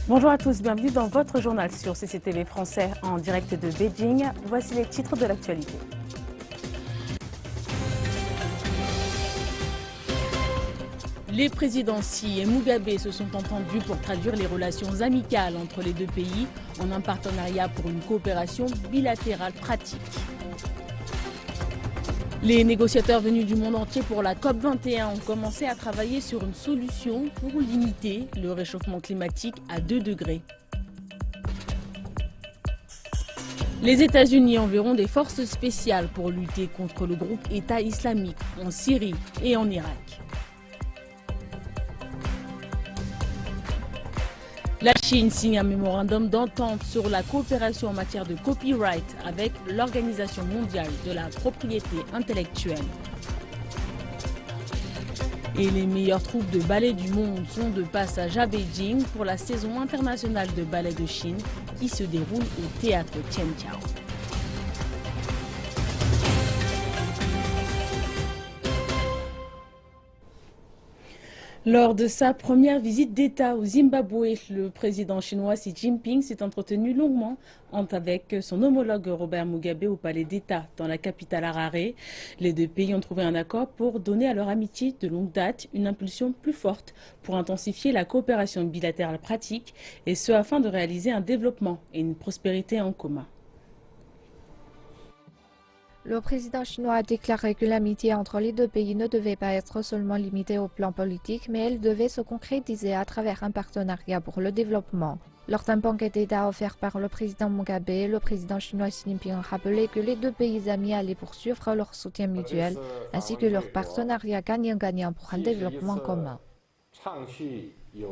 Bonjour à tous, bienvenue dans votre journal sur CCTV français en direct de Beijing. Voici les titres de l'actualité. Les présidents Xi et Mugabe se sont entendus pour traduire les relations amicales entre les deux pays en un partenariat pour une coopération bilatérale pratique. Les négociateurs venus du monde entier pour la COP21 ont commencé à travailler sur une solution pour limiter le réchauffement climatique à 2 degrés. Les États-Unis enverront des forces spéciales pour lutter contre le groupe État islamique en Syrie et en Irak. La Chine signe un mémorandum d'entente sur la coopération en matière de copyright avec l'Organisation mondiale de la propriété intellectuelle. Et les meilleures troupes de ballet du monde sont de passage à Beijing pour la saison internationale de ballet de Chine qui se déroule au théâtre Tianqiao. Lors de sa première visite d'État au Zimbabwe, le président chinois Xi Jinping s'est entretenu longuement avec son homologue Robert Mugabe au palais d'État dans la capitale Harare. Les deux pays ont trouvé un accord pour donner à leur amitié de longue date une impulsion plus forte pour intensifier la coopération bilatérale pratique et ce afin de réaliser un développement et une prospérité en commun. Le président chinois a déclaré que l'amitié entre les deux pays ne devait pas être seulement limitée au plan politique, mais elle devait se concrétiser à travers un partenariat pour le développement. Lors d'un banquet d'État offert par le président Mugabe, le président chinois Xi Jinping a rappelé que les deux pays amis allaient poursuivre leur soutien mutuel, ainsi que leur partenariat gagnant-gagnant pour un développement commun.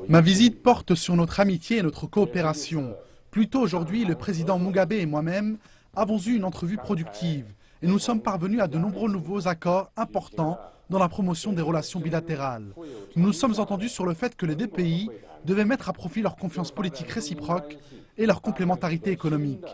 Ma visite porte sur notre amitié et notre coopération. Plus tôt aujourd'hui, le président Mugabe et moi-même avons eu une entrevue productive. Et nous sommes parvenus à de nombreux nouveaux accords importants dans la promotion des relations bilatérales. Nous nous sommes entendus sur le fait que les deux pays devaient mettre à profit leur confiance politique réciproque et leur complémentarité économique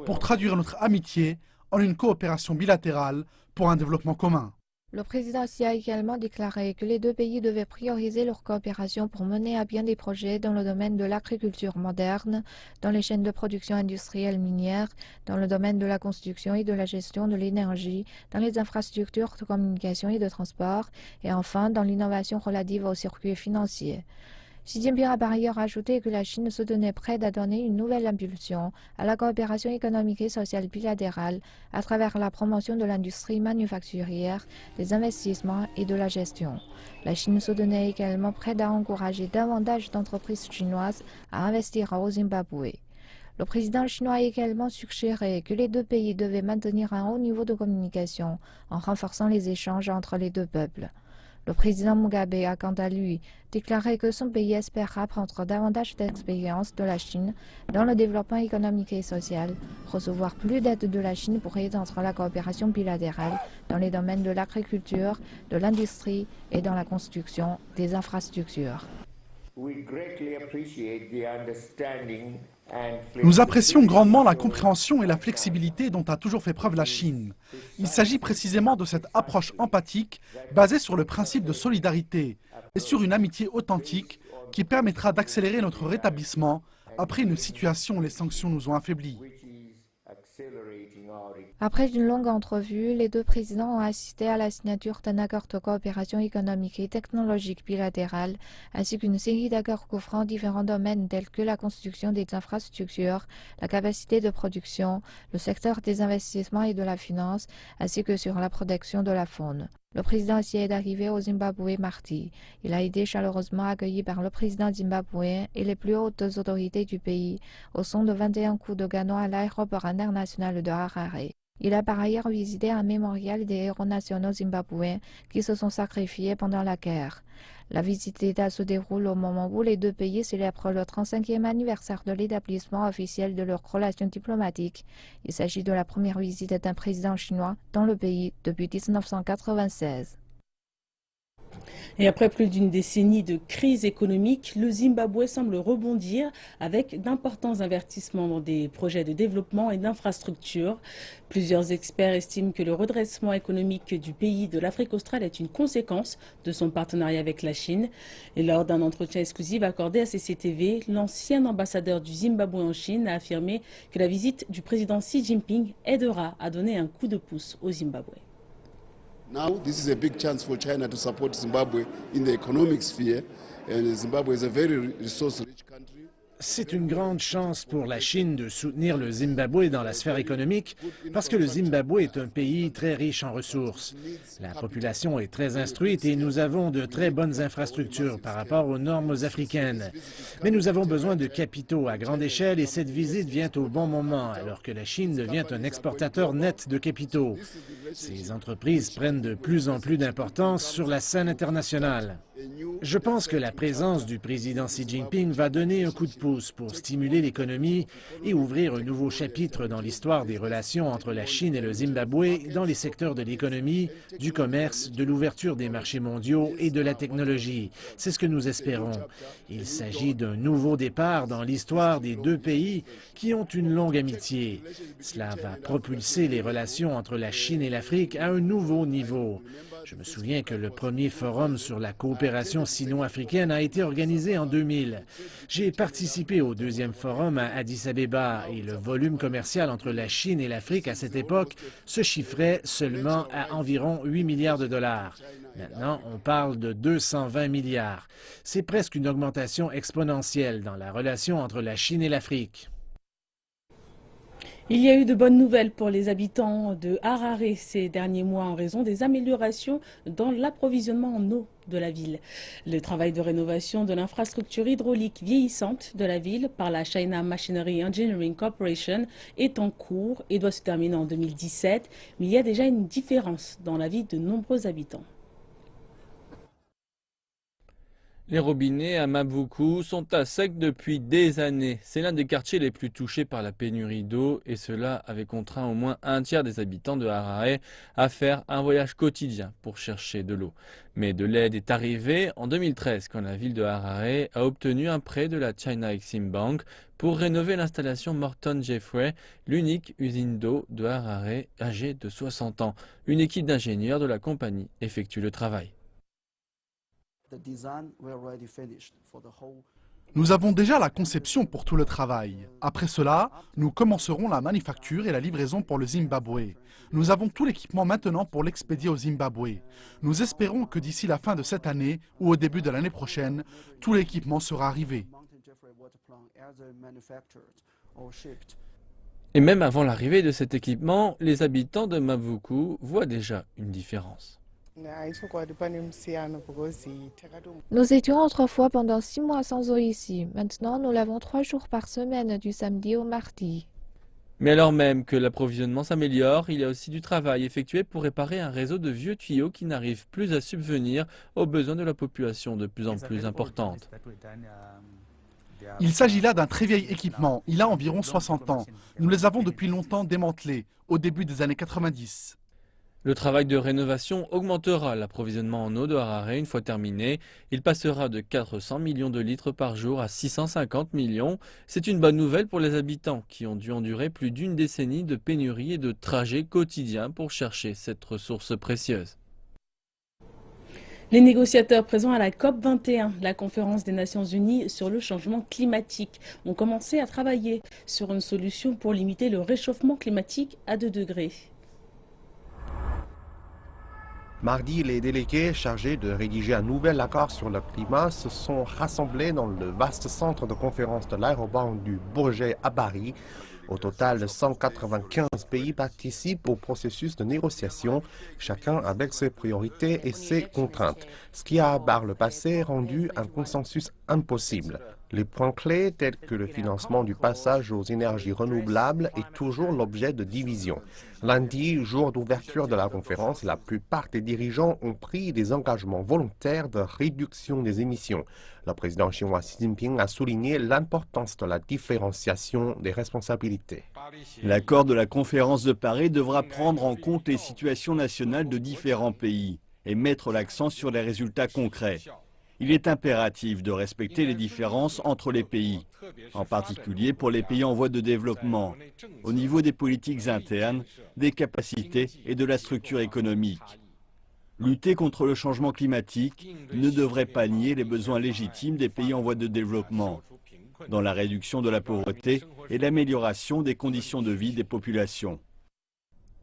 pour traduire notre amitié en une coopération bilatérale pour un développement commun. Le président Xi a également déclaré que les deux pays devaient prioriser leur coopération pour mener à bien des projets dans le domaine de l'agriculture moderne, dans les chaînes de production industrielle minière, dans le domaine de la construction et de la gestion de l'énergie, dans les infrastructures de communication et de transport, et enfin dans l'innovation relative aux circuits financiers. Xi Jinping a par ailleurs ajouté que la Chine se tenait prête à donner une nouvelle impulsion à la coopération économique et sociale bilatérale à travers la promotion de l'industrie manufacturière, des investissements et de la gestion. La Chine se tenait également prête à encourager davantage d'entreprises chinoises à investir au Zimbabwe. Le président chinois a également suggéré que les deux pays devaient maintenir un haut niveau de communication en renforçant les échanges entre les deux peuples. Le président Mugabe a quant à lui déclaré que son pays espère apprendre davantage d'expériences de la Chine dans le développement économique et social, recevoir plus d'aide de la Chine pour étendre la coopération bilatérale dans les domaines de l'agriculture, de l'industrie et dans la construction des infrastructures. Nous apprécions grandement la compréhension et la flexibilité dont a toujours fait preuve la Chine. Il s'agit précisément de cette approche empathique basée sur le principe de solidarité et sur une amitié authentique qui permettra d'accélérer notre rétablissement après une situation où les sanctions nous ont affaiblis. Après une longue entrevue, les deux présidents ont assisté à la signature d'un accord de coopération économique et technologique bilatérale, ainsi qu'une série d'accords couvrant différents domaines tels que la construction des infrastructures, la capacité de production, le secteur des investissements et de la finance, ainsi que sur la protection de la faune. Le président Xi est arrivé au Zimbabwe mardi. Il a été chaleureusement accueilli par le président zimbabwéen et les plus hautes autorités du pays au son de 21 coups de canon à l'aéroport international de Harare. Il a par ailleurs visité un mémorial des héros nationaux zimbabwéens qui se sont sacrifiés pendant la guerre. La visite d'État se déroule au moment où les deux pays célèbrent le 35e anniversaire de l'établissement officiel de leurs relations diplomatiques. Il s'agit de la première visite d'un président chinois dans le pays depuis 1996. Et après plus d'une décennie de crise économique, le Zimbabwe semble rebondir avec d'importants investissements dans des projets de développement et d'infrastructures. Plusieurs experts estiment que le redressement économique du pays de l'Afrique australe est une conséquence de son partenariat avec la Chine. Et lors d'un entretien exclusif accordé à CCTV, l'ancien ambassadeur du Zimbabwe en Chine a affirmé que la visite du président Xi Jinping aidera à donner un coup de pouce au Zimbabwe. Now, this is a big chance for China to support Zimbabwe in the economic sphere, and Zimbabwe is a very resource-rich country. C'est une grande chance pour la Chine de soutenir le Zimbabwe dans la sphère économique parce que le Zimbabwe est un pays très riche en ressources. La population est très instruite et nous avons de très bonnes infrastructures par rapport aux normes africaines. Mais nous avons besoin de capitaux à grande échelle et cette visite vient au bon moment alors que la Chine devient un exportateur net de capitaux. Ces entreprises prennent de plus en plus d'importance sur la scène internationale. Je pense que la présence du président Xi Jinping va donner un coup de pouce pour stimuler l'économie et ouvrir un nouveau chapitre dans l'histoire des relations entre la Chine et le Zimbabwe dans les secteurs de l'économie, du commerce, de l'ouverture des marchés mondiaux et de la technologie. C'est ce que nous espérons. Il s'agit d'un nouveau départ dans l'histoire des deux pays qui ont une longue amitié. Cela va propulser les relations entre la Chine et l'Afrique à un nouveau niveau. Je me souviens que le premier forum sur la coopération sino-africaine a été organisé en 2000. J'ai participé au deuxième forum à Addis Abeba et le volume commercial entre la Chine et l'Afrique à cette époque se chiffrait seulement à environ 8 milliards de dollars. Maintenant, on parle de 220 milliards. C'est presque une augmentation exponentielle dans la relation entre la Chine et l'Afrique. Il y a eu de bonnes nouvelles pour les habitants de Harare ces derniers mois en raison des améliorations dans l'approvisionnement en eau de la ville. Le travail de rénovation de l'infrastructure hydraulique vieillissante de la ville par la China Machinery Engineering Corporation est en cours et doit se terminer en 2017, mais il y a déjà une différence dans la vie de nombreux habitants. Les robinets à Mabuku sont à sec depuis des années. C'est l'un des quartiers les plus touchés par la pénurie d'eau et cela avait contraint au moins un tiers des habitants de Harare à faire un voyage quotidien pour chercher de l'eau. Mais de l'aide est arrivée en 2013 quand la ville de Harare a obtenu un prêt de la China Exim Bank pour rénover l'installation Morton Jeffrey, l'unique usine d'eau de Harare âgée de 60 ans. Une équipe d'ingénieurs de la compagnie effectue le travail. Nous avons déjà la conception pour tout le travail. Après cela, nous commencerons la manufacture et la livraison pour le Zimbabwe. Nous avons tout l'équipement maintenant pour l'expédier au Zimbabwe. Nous espérons que d'ici la fin de cette année ou au début de l'année prochaine, tout l'équipement sera arrivé. Et même avant l'arrivée de cet équipement, les habitants de Mabuku voient déjà une différence. Nous étions autrefois pendant 6 mois sans eau ici. Maintenant, nous l'avons 3 jours par semaine, du samedi au mardi. Mais alors même que l'approvisionnement s'améliore, il y a aussi du travail effectué pour réparer un réseau de vieux tuyaux qui n'arrive plus à subvenir aux besoins de la population de plus en plus importante. Il s'agit là d'un très vieil équipement. Il a environ 60 ans. Nous les avons depuis longtemps démantelés, au début des années 90. Le travail de rénovation augmentera l'approvisionnement en eau de Harare une fois terminé. Il passera de 400 millions de litres par jour à 650 millions. C'est une bonne nouvelle pour les habitants qui ont dû endurer plus d'une décennie de pénurie et de trajets quotidiens pour chercher cette ressource précieuse. Les négociateurs présents à la COP21, la conférence des Nations Unies sur le changement climatique, ont commencé à travailler sur une solution pour limiter le réchauffement climatique à 2 degrés. Mardi, les délégués chargés de rédiger un nouvel accord sur le climat se sont rassemblés dans le vaste centre de conférence de l'aéroport du Bourget à Paris. Au total, 195 pays participent au processus de négociation, chacun avec ses priorités et ses contraintes, ce qui a par le passé rendu un consensus impossible. Les points clés tels que le financement du passage aux énergies renouvelables est toujours l'objet de division. Lundi, jour d'ouverture de la conférence, la plupart des dirigeants ont pris des engagements volontaires de réduction des émissions. Le président chinois Xi Jinping a souligné l'importance de la différenciation des responsabilités. L'accord de la conférence de Paris devra prendre en compte les situations nationales de différents pays. et mettre l'accent sur les résultats concrets. Il est impératif de respecter les différences entre les pays, en particulier pour les pays en voie de développement, au niveau des politiques internes, des capacités et de la structure économique. Lutter contre le changement climatique ne devrait pas nier les besoins légitimes des pays en voie de développement, dans la réduction de la pauvreté et l'amélioration des conditions de vie des populations.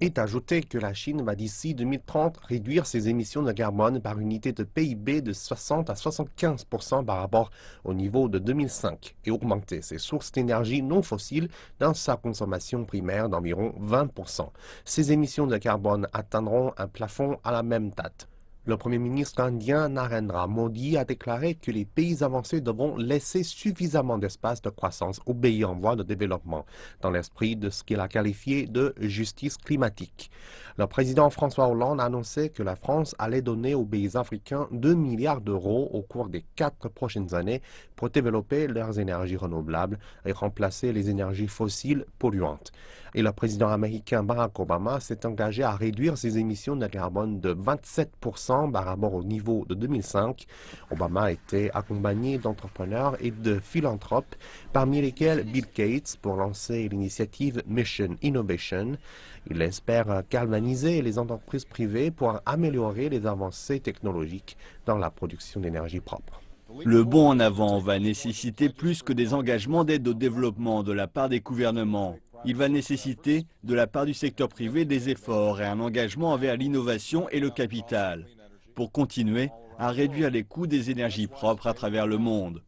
Est ajouté que la Chine va d'ici 2030 réduire ses émissions de carbone par unité de PIB de 60 à 75% par rapport au niveau de 2005 et augmenter ses sources d'énergie non fossiles dans sa consommation primaire d'environ 20%. Ces émissions de carbone atteindront un plafond à la même date. Le Premier ministre indien Narendra Modi a déclaré que les pays avancés devront laisser suffisamment d'espace de croissance aux pays en voie de développement, dans l'esprit de ce qu'il a qualifié de justice climatique. Le président François Hollande a annoncé que la France allait donner aux pays africains 2 milliards d'euros au cours des 4 prochaines années pour développer leurs énergies renouvelables et remplacer les énergies fossiles polluantes. Et le président américain Barack Obama s'est engagé à réduire ses émissions de carbone de 27% par rapport au niveau de 2005. Obama a été accompagné d'entrepreneurs et de philanthropes, parmi lesquels Bill Gates, pour lancer l'initiative Mission Innovation. Il espère galvaniser les entreprises privées pour améliorer les avancées technologiques dans la production d'énergie propre. Le bond en avant va nécessiter plus que des engagements d'aide au développement de la part des gouvernements. Il va nécessiter de la part du secteur privé des efforts et un engagement envers l'innovation et le capital pour continuer à réduire les coûts des énergies propres à travers le monde.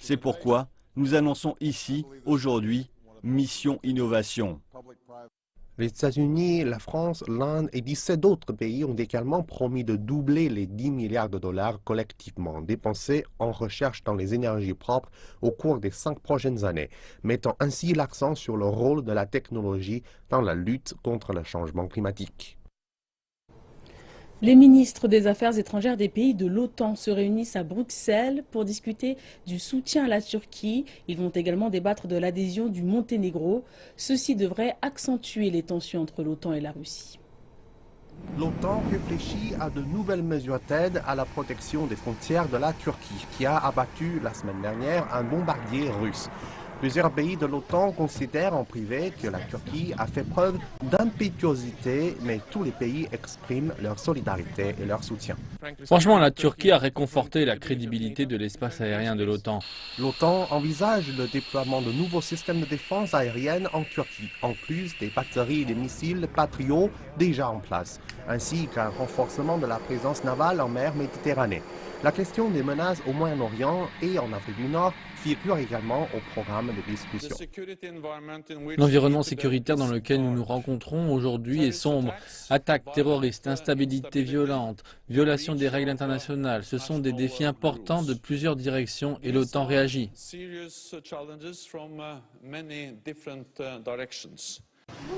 C'est pourquoi nous annonçons ici, aujourd'hui, Mission Innovation. Les États-Unis, la France, l'Inde et 17 d'autres pays ont également promis de doubler les 10 milliards de dollars collectivement dépensés en recherche dans les énergies propres au cours des 5 prochaines années, mettant ainsi l'accent sur le rôle de la technologie dans la lutte contre le changement climatique. Les ministres des Affaires étrangères des pays de l'OTAN se réunissent à Bruxelles pour discuter du soutien à la Turquie. Ils vont également débattre de l'adhésion du Monténégro. Ceci devrait accentuer les tensions entre l'OTAN et la Russie. L'OTAN réfléchit à de nouvelles mesures d'aide à la protection des frontières de la Turquie, qui a abattu la semaine dernière un bombardier russe. Plusieurs pays de l'OTAN considèrent en privé que la Turquie a fait preuve d'impétuosité, mais tous les pays expriment leur solidarité et leur soutien. Franchement, la Turquie a réconforté la crédibilité de l'espace aérien de l'OTAN. L'OTAN envisage le déploiement de nouveaux systèmes de défense aérienne en Turquie, en plus des batteries et des missiles Patriot déjà en place, ainsi qu'un renforcement de la présence navale en mer Méditerranée. La question des menaces au Moyen-Orient et en Afrique du Nord figure également au programme de discussion. L'environnement sécuritaire dans lequel nous nous rencontrons aujourd'hui est sombre. Attaques terroristes, instabilité violente, violation des règles internationales, ce sont des défis importants de plusieurs directions et l'OTAN réagit.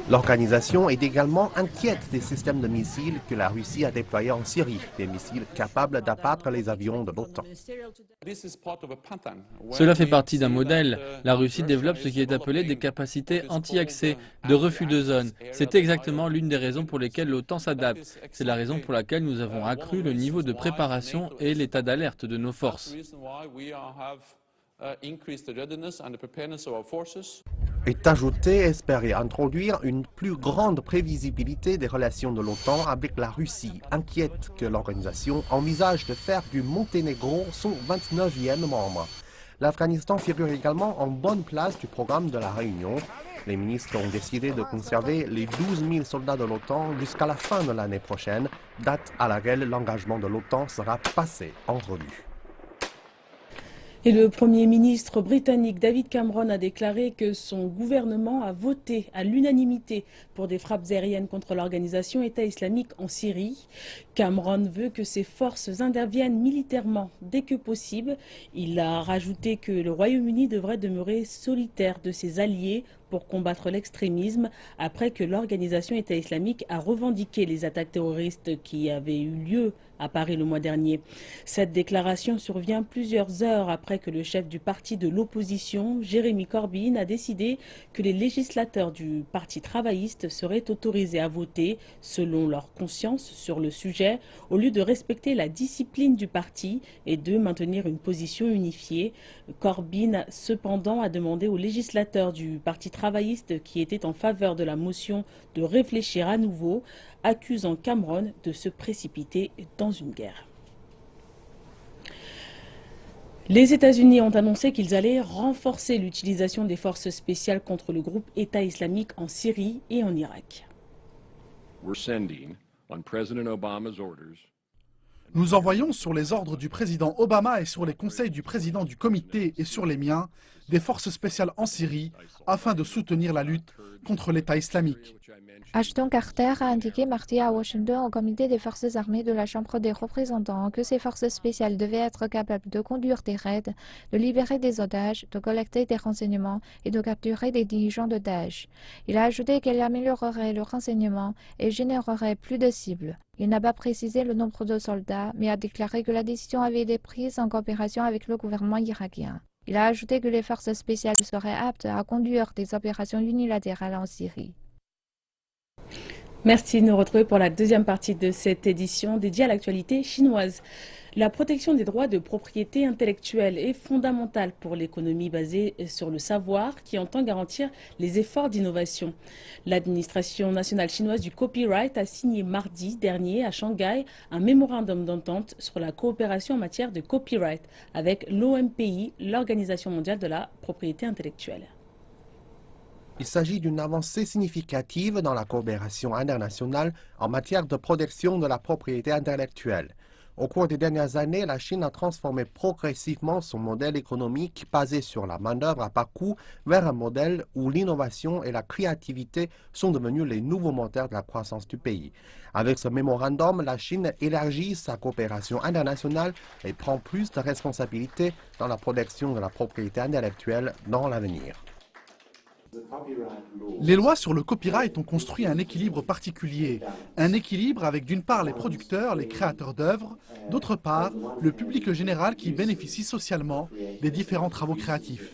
L'organisation est également inquiète des systèmes de missiles que la Russie a déployés en Syrie, des missiles capables d'abattre les avions de l'OTAN. Cela fait partie d'un modèle. La Russie développe ce qui est appelé des capacités anti-accès, de refus de zone. C'est exactement l'une des raisons pour lesquelles l'OTAN s'adapte. C'est la raison pour laquelle nous avons accru le niveau de préparation et l'état d'alerte de nos forces. Est ajouté espérer introduire une plus grande prévisibilité des relations de l'OTAN avec la Russie, inquiète que l'organisation envisage de faire du Monténégro son 29e membre. L'Afghanistan figure également en bonne place du programme de la réunion. Les ministres ont décidé de conserver les 12 000 soldats de l'OTAN jusqu'à la fin de l'année prochaine, date à laquelle l'engagement de l'OTAN sera passé en revue. Et le Premier ministre britannique David Cameron a déclaré que son gouvernement a voté à l'unanimité pour des frappes aériennes contre l'organisation État islamique en Syrie. Cameron veut que ses forces interviennent militairement dès que possible. Il a rajouté que le Royaume-Uni devrait demeurer solitaire de ses alliés pour combattre l'extrémisme après que l'organisation État islamique a revendiqué les attaques terroristes qui avaient eu lieu à Paris le mois dernier. Cette déclaration survient plusieurs heures après que le chef du parti de l'opposition, Jérémy Corbyn, a décidé que les législateurs du Parti travailliste seraient autorisés à voter selon leur conscience sur le sujet, au lieu de respecter la discipline du parti et de maintenir une position unifiée. Corbyn, cependant, a demandé aux législateurs du Parti travailliste qui étaient en faveur de la motion de réfléchir à nouveau, accusant Cameron de se précipiter dans une guerre. Les États-Unis ont annoncé qu'ils allaient renforcer l'utilisation des forces spéciales contre le groupe État islamique en Syrie et en Irak. Nous envoyons sur les ordres du président Obama et sur les conseils du président du comité et sur les miens des forces spéciales en Syrie afin de soutenir la lutte contre l'État islamique. Ashton Carter a indiqué mardi à Washington au comité des forces armées de la Chambre des représentants que ces forces spéciales devaient être capables de conduire des raids, de libérer des otages, de collecter des renseignements et de capturer des dirigeants de Daesh. Il a ajouté qu'elle améliorerait le renseignement et générerait plus de cibles. Il n'a pas précisé le nombre de soldats, mais a déclaré que la décision avait été prise en coopération avec le gouvernement irakien. Il a ajouté que les forces spéciales seraient aptes à conduire des opérations unilatérales en Syrie. Merci de nous retrouver pour la deuxième partie de cette édition dédiée à l'actualité chinoise. La protection des droits de propriété intellectuelle est fondamentale pour l'économie basée sur le savoir qui entend garantir les efforts d'innovation. L'administration nationale chinoise du copyright a signé mardi dernier à Shanghai un mémorandum d'entente sur la coopération en matière de copyright avec l'OMPI, l'Organisation mondiale de la propriété intellectuelle. Il s'agit d'une avancée significative dans la coopération internationale en matière de protection de la propriété intellectuelle. Au cours des dernières années, la Chine a transformé progressivement son modèle économique basé sur la main-d'œuvre à bas coût vers un modèle où l'innovation et la créativité sont devenus les nouveaux moteurs de la croissance du pays. Avec ce mémorandum, la Chine élargit sa coopération internationale et prend plus de responsabilités dans la protection de la propriété intellectuelle dans l'avenir. Les lois sur le copyright ont construit un équilibre particulier. Un équilibre avec d'une part les producteurs, les créateurs d'œuvres, d'autre part le public général qui bénéficie socialement des différents travaux créatifs.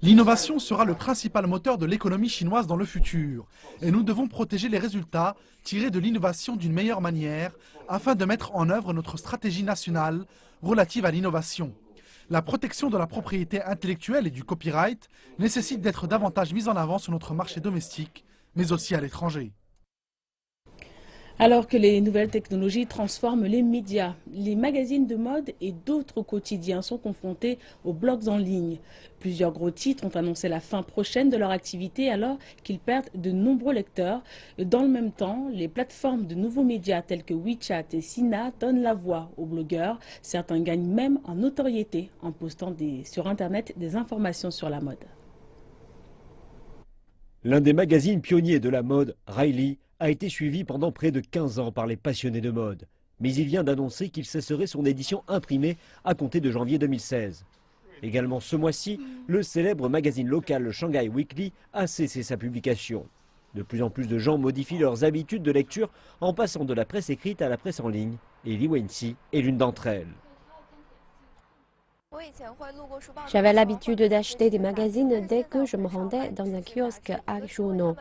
L'innovation sera le principal moteur de l'économie chinoise dans le futur et nous devons protéger les résultats tirés de l'innovation d'une meilleure manière afin de mettre en œuvre notre stratégie nationale relative à l'innovation. La protection de la propriété intellectuelle et du copyright nécessite d'être davantage mise en avant sur notre marché domestique, mais aussi à l'étranger. Alors que les nouvelles technologies transforment les médias, les magazines de mode et d'autres quotidiens sont confrontés aux blogs en ligne. Plusieurs gros titres ont annoncé la fin prochaine de leur activité alors qu'ils perdent de nombreux lecteurs. Dans le même temps, les plateformes de nouveaux médias tels que WeChat et Sina donnent la voix aux blogueurs. Certains gagnent même en notoriété en postant sur Internet des informations sur la mode. L'un des magazines pionniers de la mode, Riley, a été suivi pendant près de 15 ans par les passionnés de mode. Mais il vient d'annoncer qu'il cesserait son édition imprimée à compter de janvier 2016. Également ce mois-ci, le célèbre magazine local le Shanghai Weekly a cessé sa publication. De plus en plus de gens modifient leurs habitudes de lecture en passant de la presse écrite à la presse en ligne. Et Li Wenxi est l'une d'entre elles. J'avais l'habitude d'acheter des magazines dès que je me rendais dans un kiosque à Shunon.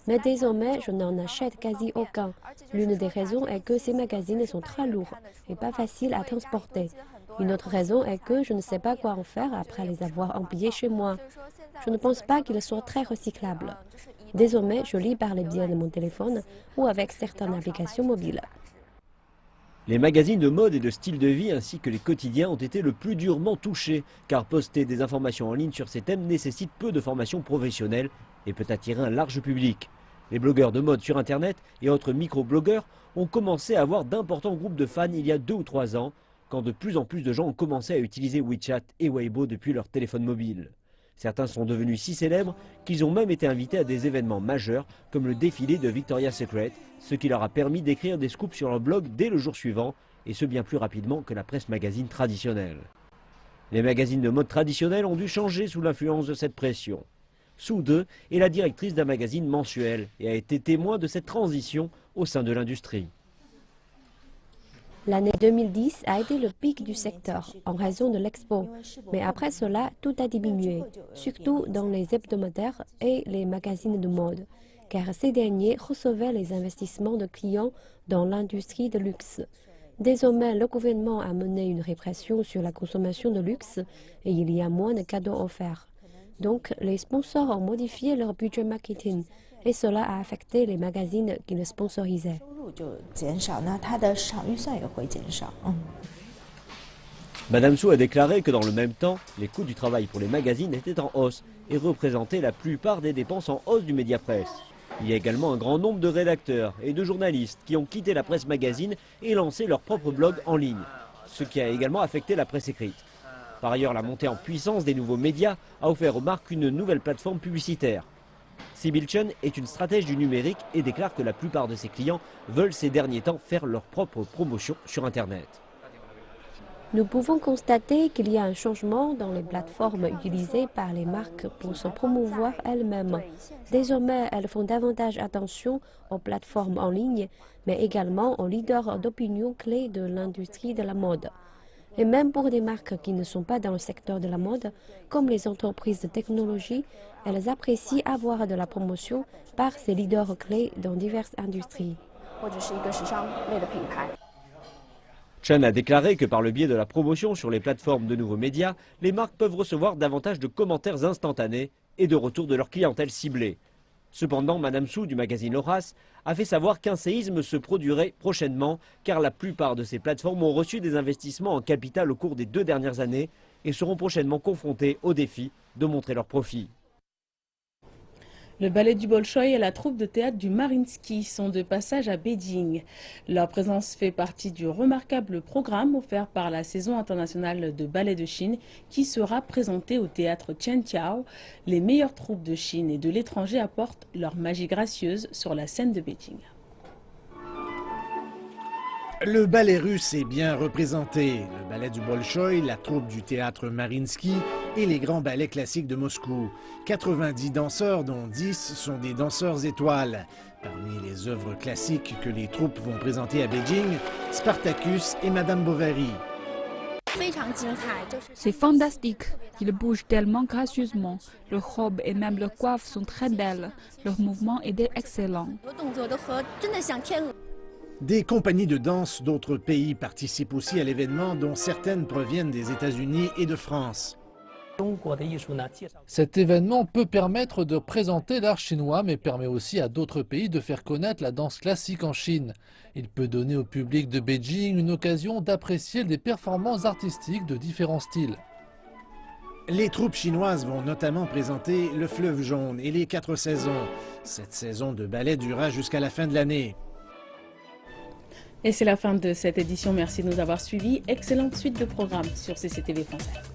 Mais désormais, je n'en achète quasi aucun. L'une des raisons est que ces magazines sont très lourds et pas faciles à transporter. Une autre raison est que je ne sais pas quoi en faire après les avoir empilés chez moi. Je ne pense pas qu'ils soient très recyclables. Désormais, je lis par les biais de mon téléphone ou avec certaines applications mobiles. Les magazines de mode et de style de vie ainsi que les quotidiens ont été le plus durement touchés, car poster des informations en ligne sur ces thèmes nécessite peu de formation professionnelle et peut attirer un large public. Les blogueurs de mode sur Internet et autres micro-blogueurs ont commencé à avoir d'importants groupes de fans il y a 2 ou 3 ans, quand de plus en plus de gens ont commencé à utiliser WeChat et Weibo depuis leur téléphone mobile. Certains sont devenus si célèbres qu'ils ont même été invités à des événements majeurs comme le défilé de Victoria's Secret, ce qui leur a permis d'écrire des scoops sur leur blog dès le jour suivant, et ce bien plus rapidement que la presse magazine traditionnelle. Les magazines de mode traditionnels ont dû changer sous l'influence de cette pression. Su De est la directrice d'un magazine mensuel et a été témoin de cette transition au sein de l'industrie. L'année 2010 a été le pic du secteur en raison de l'expo. Mais après cela, tout a diminué, surtout dans les hebdomadaires et les magazines de mode, car ces derniers recevaient les investissements de clients dans l'industrie de luxe. Désormais, le gouvernement a mené une répression sur la consommation de luxe et il y a moins de cadeaux offerts. Donc, les sponsors ont modifié leur budget marketing et cela a affecté les magazines qui le sponsorisaient. Madame Su a déclaré que dans le même temps, les coûts du travail pour les magazines étaient en hausse et représentaient la plupart des dépenses en hausse du Mediapresse. Il y a également un grand nombre de rédacteurs et de journalistes qui ont quitté la presse magazine et lancé leur propre blog en ligne, ce qui a également affecté la presse écrite. Par ailleurs, la montée en puissance des nouveaux médias a offert aux marques une nouvelle plateforme publicitaire. Sibyl Chen est une stratège du numérique et déclare que la plupart de ses clients veulent ces derniers temps faire leur propre promotion sur Internet. Nous pouvons constater qu'il y a un changement dans les plateformes utilisées par les marques pour se promouvoir elles-mêmes. Désormais, elles font davantage attention aux plateformes en ligne, mais également aux leaders d'opinion clés de l'industrie de la mode. Et même pour des marques qui ne sont pas dans le secteur de la mode, comme les entreprises de technologie, elles apprécient avoir de la promotion par ces leaders clés dans diverses industries. Chen a déclaré que par le biais de la promotion sur les plateformes de nouveaux médias, les marques peuvent recevoir davantage de commentaires instantanés et de retours de leur clientèle ciblée. Cependant, Madame Su du magazine Horace a fait savoir qu'un séisme se produirait prochainement car la plupart de ces plateformes ont reçu des investissements en capital au cours des 2 dernières années et seront prochainement confrontées au défi de montrer leurs profits. Le ballet du Bolchoï et la troupe de théâtre du Mariinsky sont de passage à Beijing. Leur présence fait partie du remarquable programme offert par la saison internationale de ballet de Chine qui sera présentée au théâtre Qianqiao. Les meilleures troupes de Chine et de l'étranger apportent leur magie gracieuse sur la scène de Beijing. Le ballet russe est bien représenté. Le ballet du Bolchoï, la troupe du théâtre Mariinsky et les grands ballets classiques de Moscou. 90 danseurs, dont 10 sont des danseurs étoiles. Parmi les œuvres classiques que les troupes vont présenter à Beijing, Spartacus et Madame Bovary. C'est fantastique. Ils bougent tellement gracieusement. Leurs robes et même leurs coiffes sont très belles. Leur mouvement est excellent. Des compagnies de danse d'autres pays participent aussi à l'événement, dont certaines proviennent des États-Unis et de France. Cet événement peut permettre de présenter l'art chinois, mais permet aussi à d'autres pays de faire connaître la danse classique en Chine. Il peut donner au public de Beijing une occasion d'apprécier des performances artistiques de différents styles. Les troupes chinoises vont notamment présenter Le Fleuve jaune et Les 4 saisons. Cette saison de ballet durera jusqu'à la fin de l'année. Et c'est la fin de cette édition. Merci de nous avoir suivis. Excellente suite de programmes sur CCTV Français.